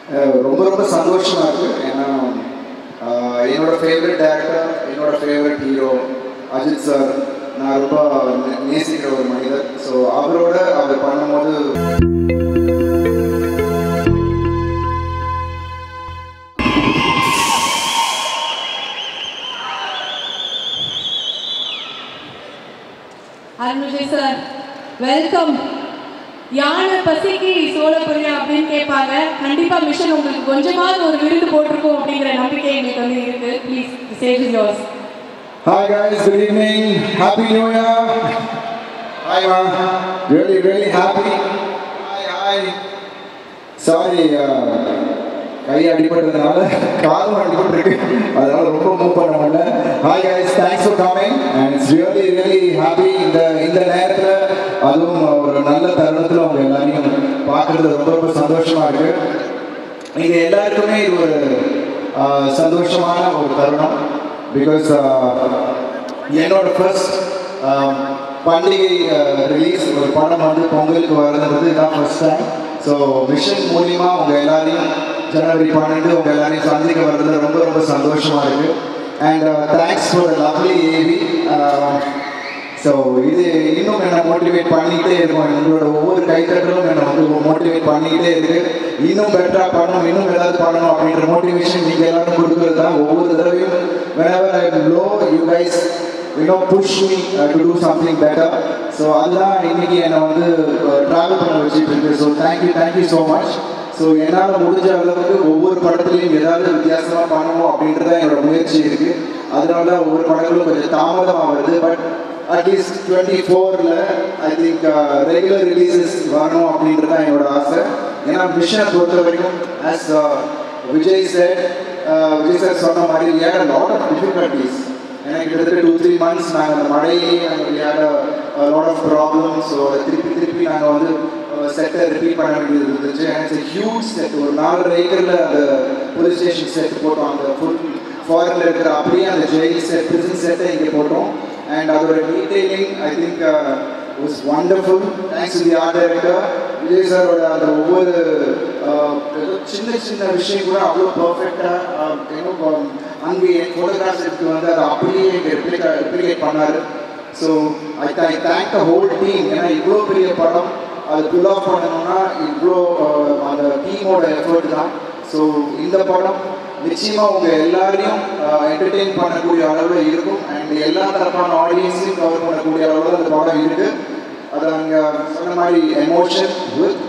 ரொம்ப ரொம்ப சந்தோஷமாக இருக்குது. ஏன்னா என்னோட ஃபேவரட் டேரக்டர், என்னோட ஃபேவரட் ஹீரோ அஜித் சார், நான் ரொம்ப நேசிக்கிற ஒரு மனிதர். ஸோ அவரோட அவர் பண்ணும்போது அருண்விஜய் சார் வெல்கம். யானை பசிக்கு சோழப்புரியா அப்படின்னு கேட்பாங்க. கண்டிப்பா மிஷன் உங்களுக்கு கொஞ்சமாவது ஒரு விருது போட்டிருக்கோம் அப்படிங்கிற நம்பிக்கை எங்களுக்கு வந்து இருக்கு. Please stage is yours. Hi guys, good evening. Happy New Year. Hi ma. Really happy. Hi. Sorry, கை அடிபட்டதுனால காலும் அடிபட்டிருக்கு, அதனால ரொம்ப மூவ் பண்ண முடியல. Hi guys, thanks for coming and it's really happy. இந்த நேரத்தில் அதுவும் ஒரு நல்ல தருணத்தில் அவங்க எல்லாரையும் பார்க்குறது ரொம்ப சந்தோஷமாக இருக்குது. நீங்கள் எல்லாருக்குமே இது ஒரு சந்தோஷமான ஒரு தருணம். பிகாஸ் என்னோட ஃபர்ஸ்ட் பண்டிகை ரிலீஸ் ஒரு படம் வந்து பொங்கலுக்கு வர்றது இதுதான் ஃபர்ஸ்ட் டைம். ஸோ மிஷன் மூலிமா உங்கள் எல்லாரையும் ஜனவரி 12 உங்கள் எல்லாரையும் சந்திக்க வர்றது ரொம்ப சந்தோஷமாக இருக்குது. And thanks for lovely AV. So இது இன்னும் என்னை மோட்டிவேட் பண்ணிக்கிட்டே இருக்கும். எங்களோட ஒவ்வொரு கைத்தட்டலும் என்னை வந்து மோட்டிவேட் பண்ணிக்கிட்டே இருக்குது. இன்னும் பெட்டராக பண்ணணும், இன்னும் ஏதாவது பண்ணணும் அப்படின்ற மோட்டிவேஷன் நீங்கள் எல்லாரும் கொடுக்குறது தான். ஒவ்வொரு தடவையும் whenever I am low, you guys push me to do something better. So அதுதான் இன்னைக்கு என்னை வந்து ட்ராவல் பண்ண வச்சுட்டு இருக்கு. So thank you so much. So என்னால் முடிஞ்ச அளவுக்கு ஒவ்வொரு படத்துலையும் ஏதாவது வித்தியாசமாக பண்ணணும் அப்படின்றத என்னோட முயற்சி இருக்குது. அதனால ஒவ்வொரு படங்களும் கொஞ்சம் தாமதமாக வருது. பட் அட்லீஸ்ட் 24ல் ஐ திங்க் ரெகுலர் ரிலீசஸ் வரணும் அப்படின்றது தான் என்னோட ஆசை. ஏன்னா மிஷனை பொறுத்த வரைக்கும் ஆஸ் விஜய் சார் சொன்ன மாதிரி we had a lot of difficulties. எனக்கு கிட்டத்தட்ட 2-3 months நாங்கள் அந்த மழையிலேயே we had a lot of problems. So அதை திருப்பி நாங்கள் வந்து செட்டை ரிப்பீட் பண்ண வேண்டியது இருந்துச்சு. And it's a huge set. ஒரு 4 ஏக்கரில் அந்த போலீஸ் ஸ்டேஷன் செட் போட்டோம். அந்த ஃபுல் ஃபாரினில் இருக்கிற அப்படியே அந்த ஜெயில் செட், பிரிசன் செட்டை இங்கே போட்டோம். அண்ட் அதோட detailing I think was wonderful. Thanks to the art director Vijay சாரோட அந்த ஒவ்வொரு சின்ன விஷயம் கூட அவ்வளோ பர்ஃபெக்டாக அங்கே ஃபோட்டோகிராஃப்ஸ் எடுத்து வந்து அதை அப்படியே இங்கே ரெப்ளிகேட் பண்ணார். So I thank the whole team. ஏன்னா இவ்வளோ பெரிய படம் அது புல் ஆஃப் பண்ணணும்னா இவ்வளோ அந்த டீமோட எஃபர்ட் தான். ஸோ இந்த படம் நிச்சயமாக உங்கள் எல்லாரையும் என்டர்டெயின் பண்ணக்கூடிய அளவில் இருக்கும். அண்ட் எல்லா தரப்பான ஆடியன்ஸையும் கவர் பண்ணக்கூடிய அளவில் அந்த படம் இருக்குது. அது அங்கே சொன்ன மாதிரி emotion with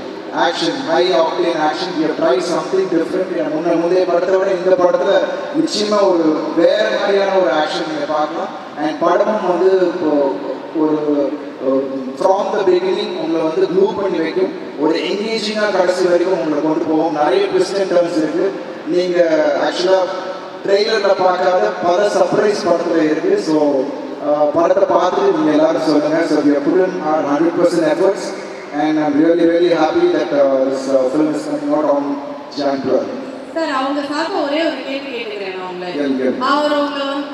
action, high octane action. We have tried something different. முந்தைய படத்தை விட இந்த படத்தில் நிச்சயமாக ஒரு வேறு மாதிரியான ஒரு ஆக்ஷன் நீங்கள் பார்க்கலாம். அண்ட் படமும் வந்து ஒரு ஃப்ராம் த பிகினிங் உங்களை வந்து க்ளூ பண்ணி வைக்கும். ஒரு என்கேஜிங்காக கடைசி வரைக்கும் உங்களை கொண்டு போகும். நிறைய ட்விஸ்ட் அண்ட் டர்ன்ஸ் இருக்குது. நீங்கள் ஆக்சுவலாக ட்ரெய்லரில் பார்க்காத பல சர்ப்ரைஸ் படத்தில் இருக்குது. ஸோ படத்தை பார்த்துட்டு நீங்கள் எல்லோரும் சொல்லுங்கள். So we have put in our 100% efforts and I'm really happy that this film is coming out on Jan 12. Sir அவங்களுக்காக ஒரே ஒரு கேள்வி கேட்டுக்கிறேன்.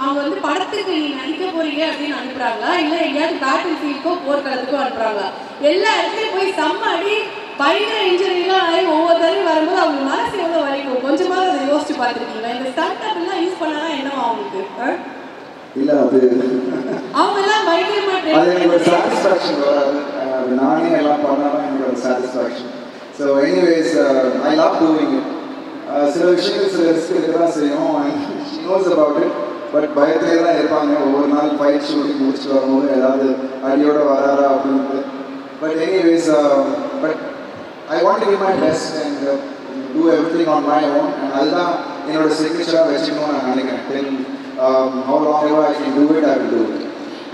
அவங்க வந்து படத்துக்கு நீங்க நடிக்க போறீங்க அப்படின்னு அனுப்புறாங்களா, இல்லை எங்கேயாவது பேட்டில் ஃபீல்டுக்கோ போர்க்களத்துக்கோ அனுப்புறாங்களா? எல்லா இடத்துலையும் போய் செம்மடி பயங்கர இன்ஜுரிலாம் ஆகி ஒவ்வொரு தடவையும் வரும்போது அவங்க மனசு எவ்வளோ வரைக்கும் கொஞ்சமாவது அதை யோசிச்சு பார்த்துருக்கீங்களா? இந்த ஸ்டார்ட் அப்லாம் யூஸ் பண்ணானா என்னவா அவங்களுக்கு? இல்லை, அது அவங்க எல்லாம் பயங்கரமாக அது எனக்கு ஒரு சாட்டிஸ்ஃபேக்ஷன் வராது. அது நானே எல்லாம் பண்ணாலும் எனக்கு ஒரு satisfaction. So anyways I love doing it. சில விஷயங்கள் சில ரிஸ்க் இருக்க தான் செய்யும். She knows about it. But பயத்திலே தான் இருப்பாங்க. ஒவ்வொரு நாள் ஃபைட் ஷூட்டிங் முடிச்சுட்டு வரும்போது ஏதாவது அடியோட வராரா அப்படின்ட்டு. But anyways but I want to give my best and do everything on my own. And அதுதான் என்னோட சிக்னேச்சராக வச்சுக்கணும்னு நான் நினைக்கிறேன். தென் how long ever I can do it, I will do it.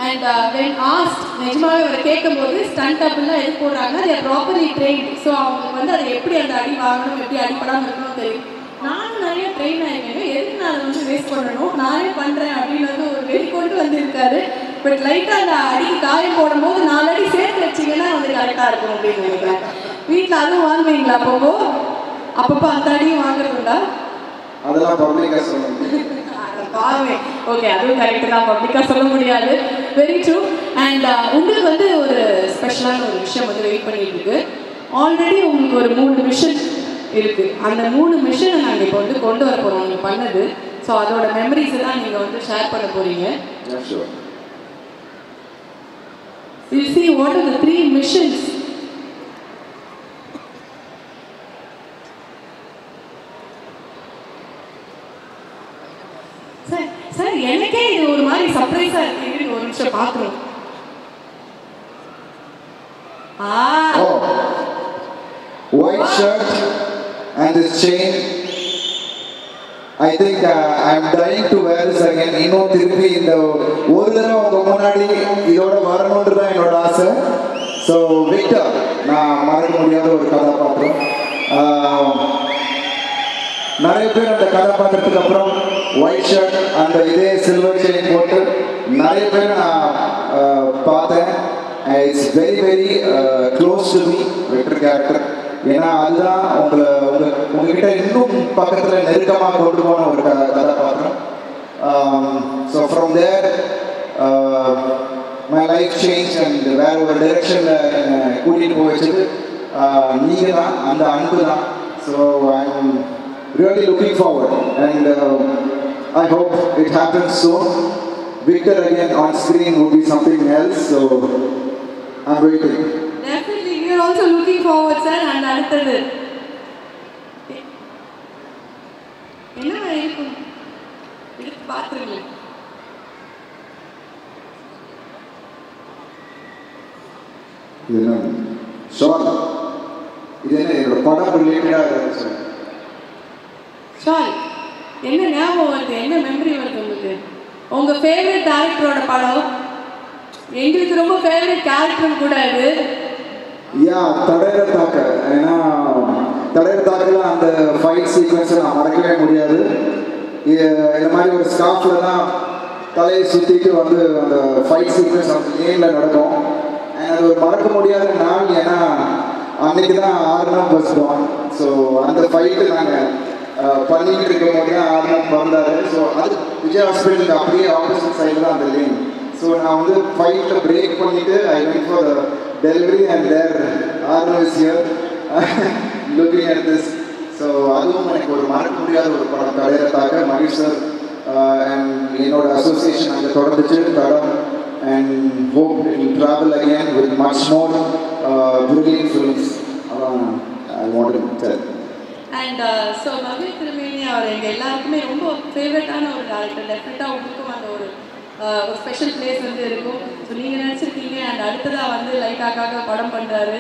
And when asked, நிஜமாவே அவரை கேட்கும்போது ஸ்டண்ட் அப்லாம் எது போடுறாங்க, they are properly trained. So அவங்க வந்து அதை எப்படி அந்த அடி வாங்கணும், எப்படி அடிப்படாமல் இருக்கணும் தெரியும். நானும் நிறைய ட்ரெயின் ஆகிருக்கேன். எதுக்கு நான் வந்து வேஸ்ட் பண்ணணும், நானே பண்ணுறேன் அப்படின்னு வந்து ஒரு வெளிக்கொண்டு வந்துருக்காரு. பட் லைட்டாக அந்த அடிக்கு காயம் போடும்போது 4 அடி சேர்த்து வச்சிங்கன்னா வந்து கரெக்டாக இருக்கும் அப்படின்னு நினைக்கிறேன். வீட்டில் அதுவும் வாங்குவீங்களா? அப்பப்போ அந்த அடியும் வாங்குறதுண்டா? அதெல்லாம் பப்ளிக்காக சொல்லுங்கள். ஓகே, அதுவும் கரெக்டு தான். பப்ளிக்காக சொல்ல முடியாது. Very true. அண்ட் உங்களுக்கு வந்து ஒரு ஸ்பெஷலான ஒரு விஷயம் வந்து வெயிட் பண்ணிட்டு இருக்கு. ஆல்ரெடி உங்களுக்கு ஒரு 3 மிஷன் இருக்குது. அந்த 3 மிஷனை நாங்கள் இப்போ வந்து கொண்டு வர போகிறோம் நீங்கள் பண்ணது. ஸோ அதோட மெமரிஸை தான் நீங்கள் வந்து ஷேர் பண்ண போகிறீங்க. You see what are the 3 missions. Sir எனக்கே இது ஒரு மாதிரி சர்ப்ரைஸா இருக்கு. ஒரு நிமிஷம் பார்க்குறோம். White shirt and this chain. I think I'm dying to wear this again. இன்னும் திருப்பி இந்த ஒரு தடவை உங்க முன்னாடி இதோட வரணுன்றது தான் என்னோட ஆசை. ஸோ விக்டர் நான் மறக்க முடியாத ஒரு கதாபாத்திரம். நிறைய பேர் அந்த கதாபாத்திரத்துக்கு அப்புறம் ஒயிட் ஷர்ட் அந்த இதே சில்வர் செயின் போட்டு நிறைய பேர் நான் பார்த்தேன். It's very very close to me Victor character. ஏன்னா அதுதான் உங்ககிட்ட இன்னும் பக்கத்தில் நெருக்கமாக கொண்டு போன ஒரு கதாபாத்திரம். So from there my life change and வேற ஒரு டைரக்ஷனில் கூட்டிகிட்டு போய் வச்சது நீங்கள் தான், அந்த அன்பு தான். So I am really looking forward and I hope it happens soon. Victor again on screen would be something else, so I'm waiting. Definitely we are also looking forward sir. And அடுத்தது என்ன இருக்கும் எடுத்து பாத்துருங்க. இது என்ன short, இது என்ன என்னோட படம் ரிலேட்டடா இருக்கு சார். ஷால் என்ன ஞாபகம் வருது, என்ன மெமரி வருது உங்களுக்கு? உங்கள் ஃபேவரட் டேரக்டரோட படம், எங்களுக்கு ரொம்ப ஃபேவரட் கேரக்டர் கூட இது. தடையிற தாக்க. ஏன்னா தடையிற தாக்கில் அந்த ஃபைட் சீக்வன்ஸை நான் மறக்கவே முடியாது. இந்த மாதிரி ஒரு ஸ்காஃபில் தான் தலையை சுற்றிட்டு வந்து அந்த ஃபைட் சீக்வன்ஸ் அந்த லேனில் நடக்கும். அது ஒரு மறக்க முடியாத நாள். ஏன்னா அன்னைக்கு தான் 6 நாள் பஸ் தான். ஸோ அந்த ஃபைட்டு நாங்கள் பண்ணிக்கிட்டு இருக்கும் போது தான் 6 நாள் வந்தார். ஸோ அது விஜய் ஹாஸ்பிட்டலுக்கு அப்படியே ஆப்போசிட் சைடு தான் அந்த லேன். ஸோ நான் வந்து ஃபைட்டில் பிரேக் பண்ணிவிட்டு I went for delivery and there Arno is here looking at this. So அதுவும் எனக்கு ஒரு மறக்க முடியாத ஒரு படம். தடையிற தாக்க மகேஷ் சார் அண்ட் என்னோட அசோசியேஷன் அங்கே தொடர்ந்துச்சு தடம். And hope it will travel again with much more brilliant films. I want to tell. And so மகிழ் திருமேனி அவர் எங்கள் எல்லாருக்குமே ரொம்ப ஃபேவரட்டான ஒரு டேரக்டர். டெஃபினட்டாக உங்களுக்கும் அந்த ஒரு ஸ்பெஷல் பிளேஸ் வந்து இருக்கும். ஸோ நீங்கள் நினச்சிருக்கீங்க அண்ட் அடுத்ததாக வந்து லைக்காக்காக படம் பண்ணுறாரு,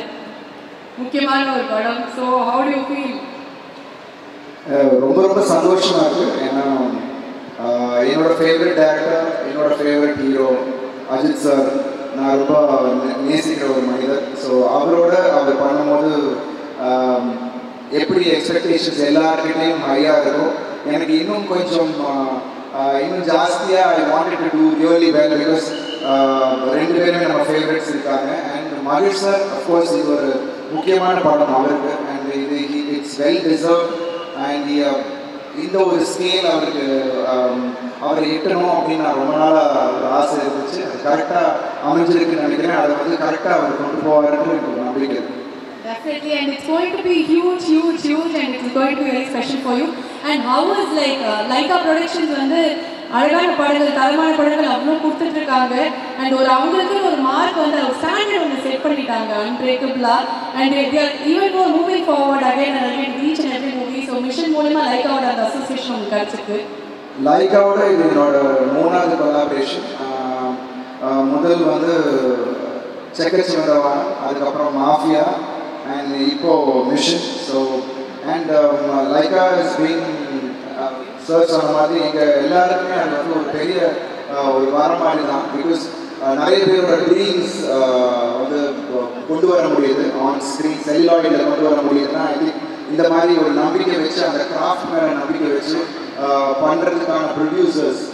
முக்கியமான ஒரு படம். So how to you feel? ரொம்ப ரொம்ப சந்தோஷமாக இருக்குது. ஏன்னா என்னோட ஃபேவரட் டேரக்டர், என்னோட ஃபேவரட் ஹீரோ அஜித் சார் நான் ரொம்ப நேசிக்கிற ஒரு மனிதர். ஸோ அவரோட அவர் பண்ணும்போது எப்படி எக்ஸ்பெக்டேஷன்ஸ் எல்லாருக்கிட்டையும் ஹையாக இருக்கும். எனக்கு இன்னும் கொஞ்சம் இன்னும் ஜாஸ்தியாக I wanted to do really well. Because 2 பேருமே நம்ம ஃபேவரட்ஸ் இருக்காங்க. அண்ட் மகேஷ் சார் அஃப்கோர்ஸ் இது ஒரு முக்கியமான படம் அவருக்கு. அண்ட் இது இட்ஸ் வெல் டிசர்வ். அண்ட் இந்த ஒரு ஸ்கேல் அவருக்கு அவரை எட்டணும் அப்படின்னு நான் ரொம்ப நாளாக ஒரு ஆசை இருந்துச்சு. அது கரெக்டாக அமைஞ்சிருக்குன்னு நினைக்கிறேன். அதை வந்து கரெக்டாக அவர் கொண்டு போவாருன்னு எனக்கு ஒரு நம்பிக்கை இருக்குது. Definitely, and it's going to be huge, and it's going to be very special for you. And how is Laika Productions வந்து அழகான படங்கள், தரமான படங்கள் அவ்வளோ கொடுத்துட்டு இருக்காங்க. அண்ட் ஒரு அவங்களுக்கு ஒரு மார்க் வந்து ஒரு ஸ்டாண்டர்ட் ஒன்று செட் பண்ணிட்டாங்க அன்பிரேக்கபிளாக. And even more moving forward again and again each and every movie. So mission மூலமா லைக்காவோட அந்த அசோசியேஷன் உங்களுக்கு கிடச்சிருக்கு. லைக்காவோட இது என்னோட 3வது கொலாபரேஷன். முதல் வந்து செக்கச்சிவந்தவான், அதுக்கப்புறம் மாஃபியா அண்ட் இப்போ mission. So and Lyca is been sir சொன்ன மாதிரி எங்கள் எல்லாருக்குமே அது வந்து ஒரு பெரிய ஒரு வரமாடி தான். பிகாஸ் நிறைய பேரோட ட்ரீம்ஸ் வந்து கொண்டு வர முடியுது ஆன் ஸ்க்ரீன், செல்லுலாய்டில் கொண்டு வர முடியுதுன்னா ஐ திங்க் இந்த மாதிரி ஒரு நம்பிக்கை வச்சு, அந்த கிராஃப்ட் மேலே நம்பிக்கை வச்சு பண்ணுறதுக்கான ப்ரொடியூசர்ஸ்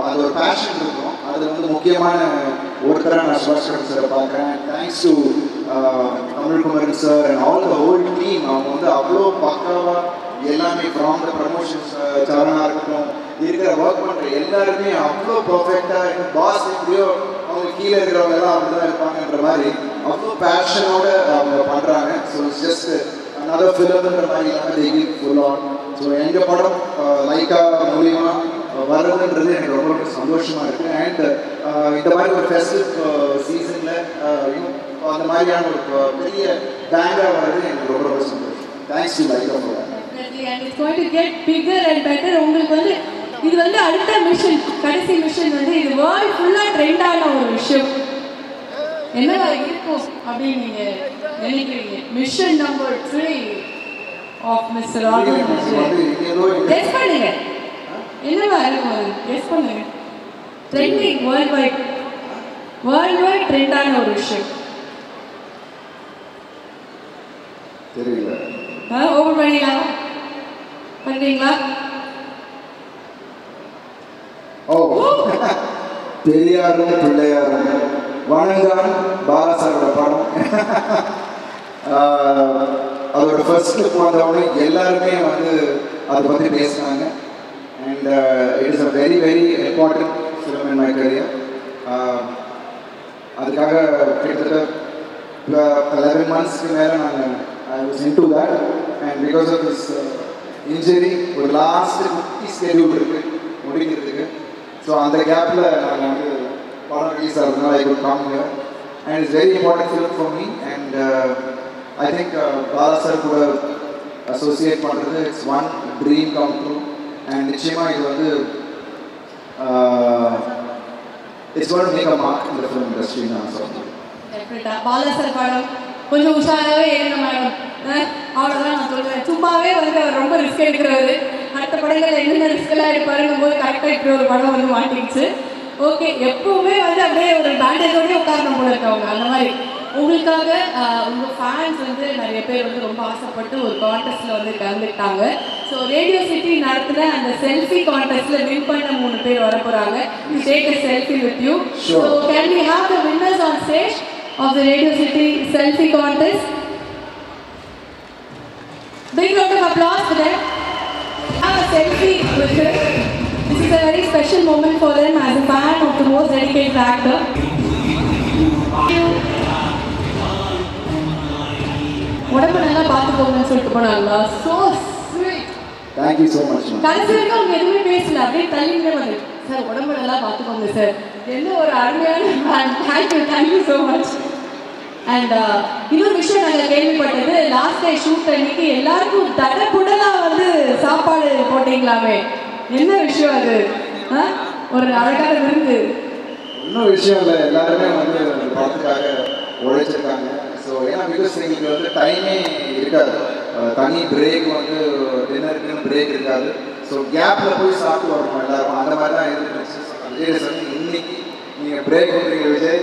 அது ஒரு பேஷன் இருக்கும். அது வந்து முக்கியமான ஒருத்தராக நான் சுபாஷ்கரன் சாரை பார்க்குறேன். Thanks to Tamilkumaran sir and all the whole team. அவங்க வந்து அவ்வளோ பக்காவாக எல்லாமே ஃப்ரம் த ப்ரமோஷன்ஸ் சரணாக இருக்கட்டும், இருக்கிற ஒர்க் பண்ணுற எல்லாருமே அவ்வளோ பர்ஃபெக்டாக இருக்கும். பாஸ் எப்படியோ அவங்க கீழே இருக்கிறவங்க எல்லாம் அப்படி தான் இருப்பாங்கன்ற மாதிரி அவ்வளோ பேஷனோடு அவங்க பண்ணுறாங்க. So it's just another film in the mind, they give full on. So, எங்கள் படம் லைக்கா மூலியமாக வருதுன்றது எனக்கு ரொம்ப ரொம்ப சந்தோஷமாக இருக்குது. அண்ட் இந்த மாதிரி ஒரு ஃபெஸ்டிவ் சீசனில் அந்த மாதிரியான ஒரு பெரிய பேங்காக வருது எனக்கு ரொம்ப ரொம்ப சந்தோஷம். Thanks to Lyca for that. Definitely, and it's going to get bigger and better. உங்களுக்கு வந்து இது வந்து அடுத்த மிஷன், கடைசி மிஷன் வந்து இது வேர்ல்ட் ஃபுல்லாக ட்ரெண்டான ஒரு விஷயம் என்னவா இருக்கும் அப்படின்னு நீங்கள் நினைக்கிறீங்க? மிஷன் நம்பர் 3 ஆஃப் மிஸ்டர் ராகுல். கெஸ் பண்ணுங்க, என்னவா இருக்கும் அது? கெஸ் பண்ணுங்க. ட்ரெண்டிங் வேர்ல்ட் வைட் ட்ரெண்டான ஒரு விஷயம் தெரியல. ஓப்பன் பண்ணிடலாம், பண்ணுறீங்களா? ஓ, பெரியாரும் பிள்ளையாரும் வணங்கான் பாலாசாரோட படம். அதோட ஃபர்ஸ்ட் லுக் வந்தவொடனே எல்லாருமே வந்து அதை பற்றி பேசினாங்க. And it is a very very important film in my career. அதுக்காக கிட்டத்தட்ட 11 monthsக்கு மேலே நாங்கள் I was into that. And because of this injury ஒரு லாஸ்ட் குட்டி ஸ்கெடியூல் இருக்குது முடிக்கிறதுக்கு. ஸோ அந்த கேப்பில் நாங்கள் வந்து படம் ரிலீஸ் ஆகிறதுனால I could come here. And it's very important film for me. And I think Bala sir கூட அசோசியேட் பண்ணுறது it's one dream come true. And நிச்சயமாக இது வந்து it's going to make a mark in the film industry நான் சொல்றேன். டெஃபினட்டா Bala sir படம் கொஞ்சம் உஷாராகவே இருங்க மேடம், அவ்வளோதான் நான் சொல்லுவேன். சும்மாவே வந்து அவர் ரொம்ப ரிஸ்க் எடுக்கிறாரு. அடுத்த படங்கள் என்னென்ன ரிஸ்கெல்லாம் எடுப்பாருங்கும் போது கரெக்டாக இப்படி ஒரு படம் வந்து மாட்டிடுச்சு. ஓகே, எப்பவுமே வந்து அப்படியே ஒரு பேண்டேஜோடய உட்காரணும் போல இருக்கவங்க அந்த மாதிரி. உங்களுக்காக உங்கள் ஃபேன்ஸ் வந்து நிறைய பேர் வந்து ரொம்ப ஆசைப்பட்டு ஒரு கான்டெஸ்ட்டில் வந்து கலந்துக்கிட்டாங்க. ஸோ ரேடியோ சிட்டி நடத்தின அந்த செல்ஃபி கான்டெஸ்ட்டில் வின் பண்ண 3 பேர் வர போகிறாங்க. Take a selfie with you. So can we have the winners on stage of the Radio City Selfie Contest? Big round of applause for them. Have a selfie with them. This is a very special moment for them as a fan of the most dedicated actor. உடம்பு நல்லா பார்த்துக்கோங்கன்னு சொல்லிட்டு போனாங்களா? So sweet. Thank you so much. கடைசி வரைக்கும் அவங்க எதுவுமே பேசல, அப்படியே தள்ளிங்களே வந்து சார் உடம்பு நல்லா பார்த்துக்கோங்க சார். என்ன ஒரு அருமையான தேங்க்யூ ஸோ மச். அண்ட் இன்னொரு விஷயம் நாங்கள் கேள்விப்பட்டது, லாஸ்ட் டே ஷூட் அன்னைக்கு எல்லாருக்கும் தடப்புடலாக வந்து சாப்பாடு போட்டீங்களாமே, என்ன விஷயம் அது? ஒரு அழகான விருந்து. இன்னொரு விஷயம் இல்லை, எல்லாருமே வந்து அந்த படத்துக்காக உழைச்சிருக்காங்க. ஸோ ஏன்னா பிகாஸ் எங்களுக்கு வந்து டைமே இருக்காது, தனி பிரேக் வந்து டின்னருக்குன்னு பிரேக் இருக்காது. ஸோ கேப்பில் போய் சாப்பிட்டு வரணும் எல்லாருக்கும், அந்த மாதிரி தான் இருந்துச்சு. விஜய் சொல்லி இன்னைக்கு நீங்கள் பிரேக் பண்ணுறீங்க விஜய்,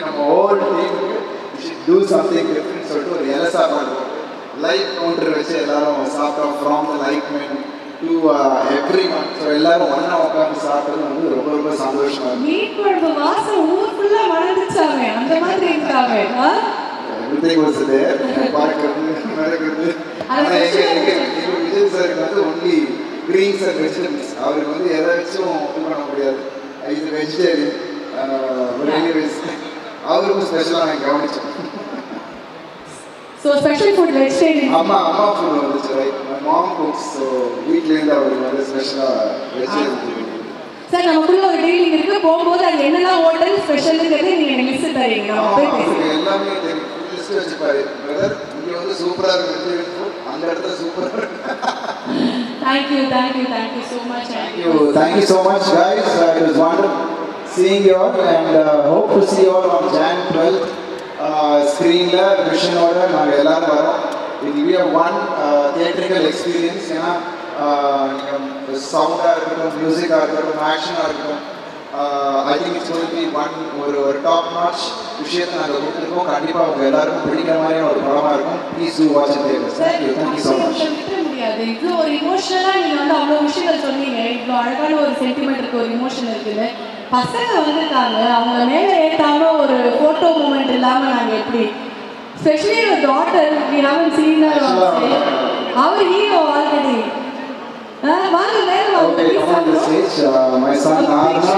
நம்ம ஓவர் டீமுக்கு டூ சம்திங் டிஃப்ரெண்ட் சொல்லிட்டு ஒரு இலை சாப்பாடு லைட் கவுண்டர் வச்சு எல்லாரும் சாப்பிட்டோம். From the light men to every one. So எல்லாரும் ஒன்றா உட்காந்து சாப்பிட்டது வந்து ரொம்ப ரொம்ப சந்தோஷமா இருக்கு. மீன் குழம்பு வாசம் ஊர் ஃபுல்லாக வளர்ந்துச்சாங்க, அந்த மாதிரி இருக்காங்க. எவ்ரிதிங் வாஸ் தேர், பார்க்கறது நடக்கிறது. ஆனால் எங்கள் விஜய் சாருக்கு வந்து ஒன்லி கிரீன்ஸ் அண்ட் வெஜிடபிள்ஸ், அவருக்கு வந்து எதை வச்சும் இது பண்ண முடியாது. இது வெஜிடேரியன். அவருக்கும் ஸ்பெஷலாக நான் கவனிச்சேன். So special food vegetarian. அம்மா ஃபுட் வந்துச்சு, right. My mom cooks. So வீட்லேருந்து அவருக்கு வந்து ஸ்பெஷலாக வெஜிடேரியன். சார் நமக்குள்ள ஒரு டீலிங் இருக்கு, போகும்போது அது என்னெல்லாம் ஹோட்டல் ஸ்பெஷலுங்கிறது நீங்கள் லிஸ்ட் தரீங்க. எல்லாமே தெரியும், லிஸ்ட் வச்சுப்பாரு. பிரதர் இங்கே வந்து சூப்பராக இருக்கு வெஜிடேரியன் ஃபுட், அந்த இடத்துல சூப்பராக இருக்கு. Thank you so much. Thank you so much, guys. It was wonderful seeing you all, and hope to see you all on Jan 12th. Screen la vision order naanga ellarum varom. It will be a one theatrical experience. ஏன்னா சவுண்டாக இருக்கட்டும், மியூசிக்காக இருக்கட்டும், ஆக்ஷனாக இருக்கட்டும், I think it's going to be one ஒரு top notch விஷயத்தை நாங்கள் கொடுத்துருக்கோம். கண்டிப்பாக அவங்க எல்லாருக்கும் பிடிக்கிற மாதிரியான ஒரு படமாக இருக்கும். Please do watch it theatres. Thank you so much. முடியாது, இவ்வளோ ஒரு இமோஷனலாக நீங்கள் வந்து அவ்வளோ விஷயங்கள் சொன்னீங்க. இவ்வளோ அழகான ஒரு சென்டிமெண்ட் இருக்குது, ஒரு இமோஷன் இருக்குது. பசங்க வந்துட்டாங்க, அவங்க மேலே ஏற்றாலும் ஒரு ஃபோட்டோ மூமெண்ட் இல்லாமல் நாங்கள் எப்படி, ஸ்பெஷலி ஒரு daughter we haven't seen her on stage. அவர் ஹீரோ ஆல்ரெடி. வாங்க மேலே வாங்க. My son Arna,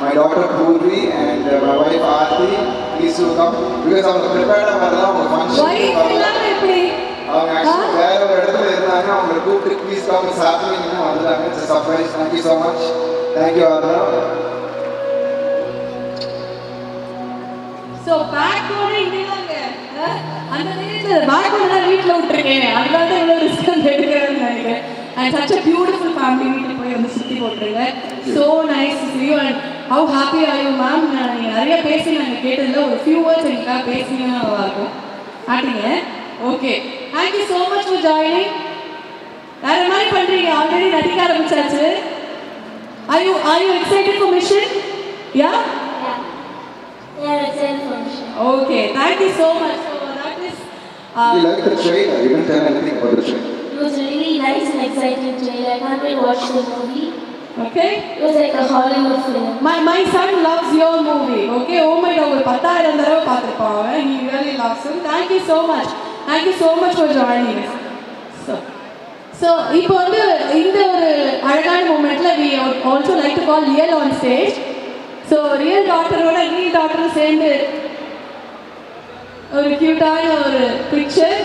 my daughter Purvi, and my wife Aarti, please to come because அவங்க prepared ஆ வரலாம். அவங்க ஃபங்க்ஷன் வைஃப் எல்லாம் எப்படி அவங்க ஆக்சுவலாக வேற ஒரு இடத்துல இருந்தாங்க, அவங்களை கூப்பிட்டு ப்ளீஸ் கம் இஸ் ஹேப்பனிங்னு வந்துட்டாங்க. It's surprise. Thank you so much. Thank you Aarna. So பேக்கோட இங்கேதாங்க அந்த நேரத்தில் பேக்கோட வீட்டில் விட்டுருக்கேன். அதனால தான் இவ்வளோ ரிஸ்க் எடுக்கிறேன்னு நினைக்கிறேன். And such a beautiful family வீட்டுக்கு போய் வந்து சுற்றி போட்டுருங்க. So nice to see you and how happy are you ma'am? நீங்கள் நிறைய பேசி நாங்கள் கேட்டதில் ஒரு ஃபியூ வேர்ட்ஸ் எங்களுக்காக பேசினீங்கன்னா நல்லாயிருக்கும். ஆட்டிங்க. Okay, thank you so much for joining. வேறு மாதிரி பண்ணுறீங்க, ஆல்ரெடி நடிக்க ஆரம்பிச்சாச்சு. Are you excited for mission? Yeah? Yeah, excited for mission. Okay, thank you so much. So that is. You like the trailer? You didn't tell anything about the trailer. It was really nice and exciting trailer. I can't wait to watch the movie. Okay. It was like a Hollywood film. My son loves your movie. Okay. Oh my God, ஒரு 10,000 தடவை பார்த்திருப்பான். He really loves it. Thank you so much. Thank you so much for joining us. So இப்போ வந்து இந்த ஒரு அழகான மூமெண்ட்ல we also like to call Real on stage. So real டாக்டரோட reel டாக்டரும் சேர்ந்து ஒரு கியூட்டான ஒரு பிக்சர்